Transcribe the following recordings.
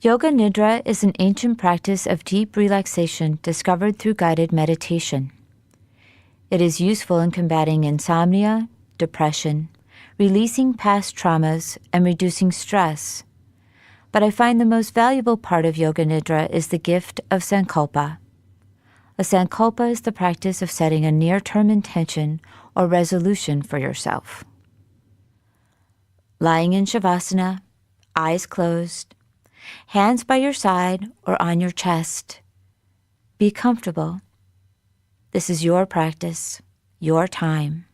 Yoga Nidra is an ancient practice of deep relaxation discovered through guided meditation. It is useful in combating insomnia, depression, releasing past traumas, and reducing stress. But I find the most valuable part of Yoga Nidra is the gift of Sankalpa. A Sankalpa is the practice of setting a near-term intention or resolution for yourself. Lying in Shavasana, eyes closed, hands by your side or on your chest. Be comfortable. This is your practice, your time.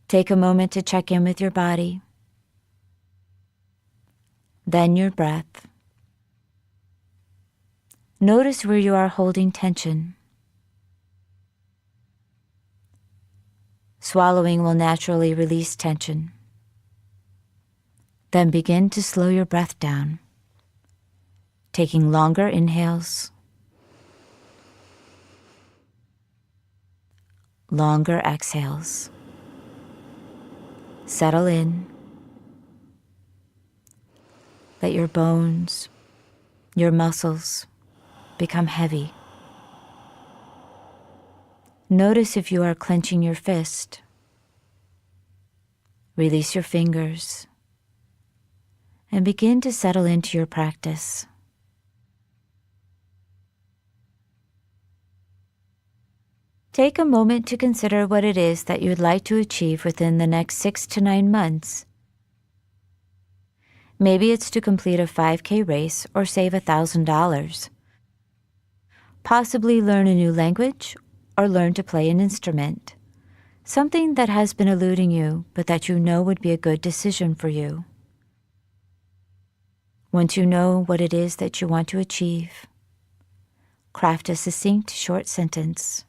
Take a moment to check in with your body, then your breath. Notice where you are holding tension. Swallowing will naturally release tension. Then begin to slow your breath down, taking longer inhales, longer exhales. Settle in. Let your bones, your muscles become heavy. Notice if you are clenching your fist. Release your fingers and begin to settle into your practice. Take a moment to consider what it is that you would like to achieve within the next 6 to 9 months. Maybe it's to complete a 5K race or save $1,000. Possibly learn a new language or learn to play an instrument. Something that has been eluding you, but that you know would be a good decision for you. Once you know what it is that you want to achieve, craft a succinct short sentence,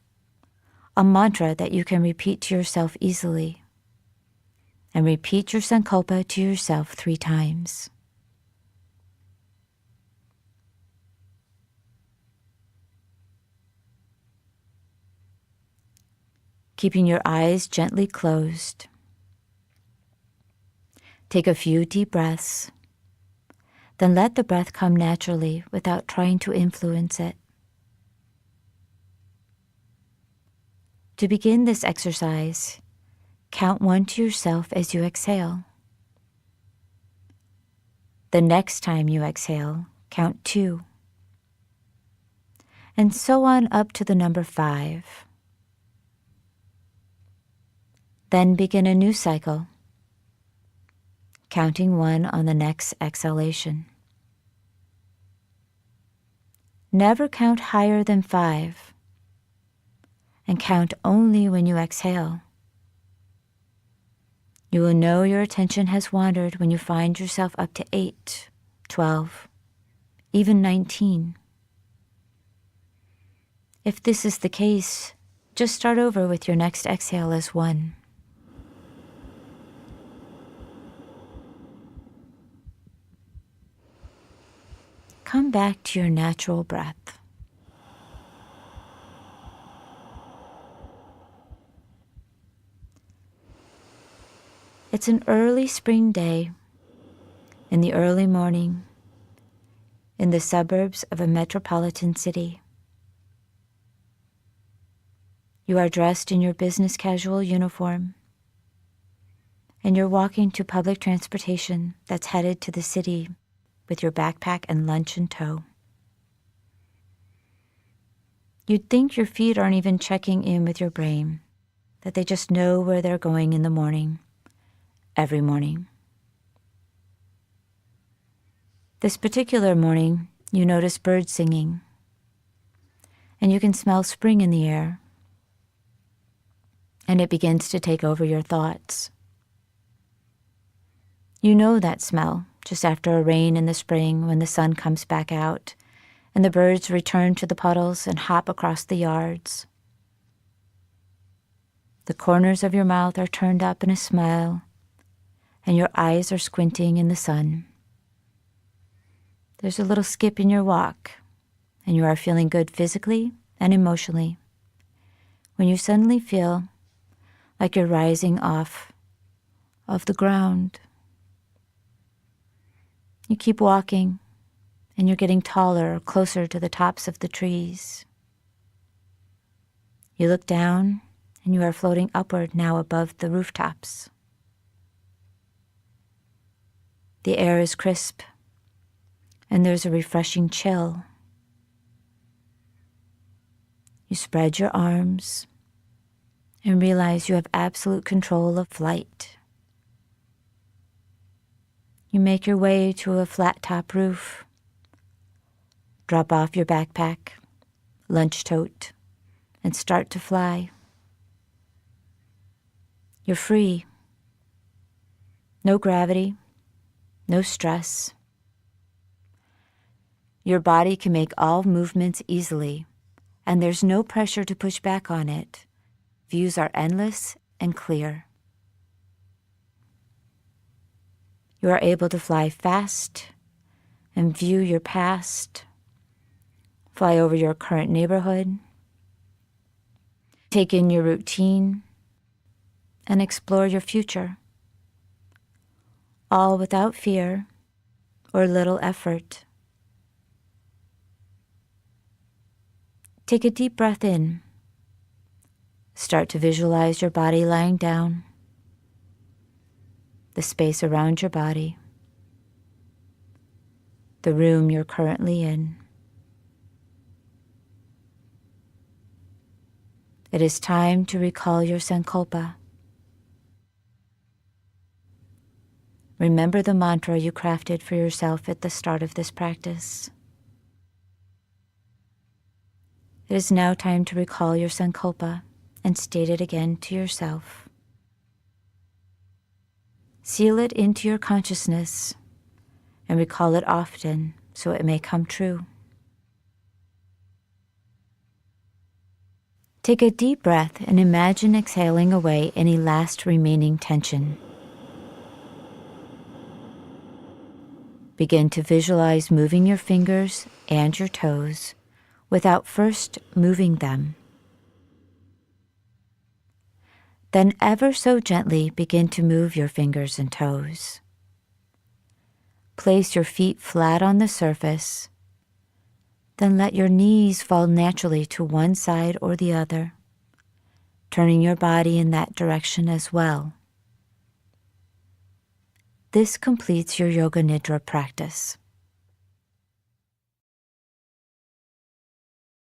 a mantra that you can repeat to yourself easily, and repeat your Sankalpa to yourself 3 times. Keeping your eyes gently closed, take a few deep breaths, then let the breath come naturally without trying to influence it. To begin this exercise, count 1 to yourself as you exhale. The next time you exhale, count 2. And so on up to the number 5. Then begin a new cycle, counting 1 on the next exhalation. Never count higher than 5, and count only when you exhale. You will know your attention has wandered when you find yourself up to 8, 12, even 19. If this is the case, just start over with your next exhale as 1. Come back to your natural breath. It's an early spring day in the early morning in the suburbs of a metropolitan city. You are dressed in your business casual uniform, and you're walking to public transportation that's headed to the city with your backpack and lunch in tow. You'd think your feet aren't even checking in with your brain, that they just know where they're going in the morning, every morning. This particular morning, you notice birds singing, and you can smell spring in the air, and it begins to take over your thoughts. You know that smell just after a rain in the spring when the sun comes back out and the birds return to the puddles and hop across the yards. The corners of your mouth are turned up in a smile, and your eyes are squinting in the sun. There's a little skip in your walk, and you are feeling good physically and emotionally when you suddenly feel like you're rising off of the ground. You keep walking, and you're getting taller, closer to the tops of the trees. You look down, and you are floating upward now above the rooftops. The air is crisp, and there's a refreshing chill. You spread your arms and realize you have absolute control of flight. You make your way to a flat-top roof, drop off your backpack, lunch tote, and start to fly. You're free. No gravity, no stress. Your body can make all movements easily, and there's no pressure to push back on it. Views are endless and clear. You are able to fly fast and view your past, fly over your current neighborhood, take in your routine, and explore your future, all without fear or little effort. Take a deep breath in. Start to visualize your body lying down, the space around your body, the room you're currently in. It is time to recall your sankalpa. Remember the mantra you crafted for yourself at the start of this practice. It is now time to recall your sankalpa and state it again to yourself. Seal it into your consciousness and recall it often so it may come true. Take a deep breath and imagine exhaling away any last remaining tension. Begin to visualize moving your fingers and your toes without first moving them. Then ever so gently begin to move your fingers and toes. Place your feet flat on the surface. Then let your knees fall naturally to one side or the other, turning your body in that direction as well. This completes your Yoga Nidra practice.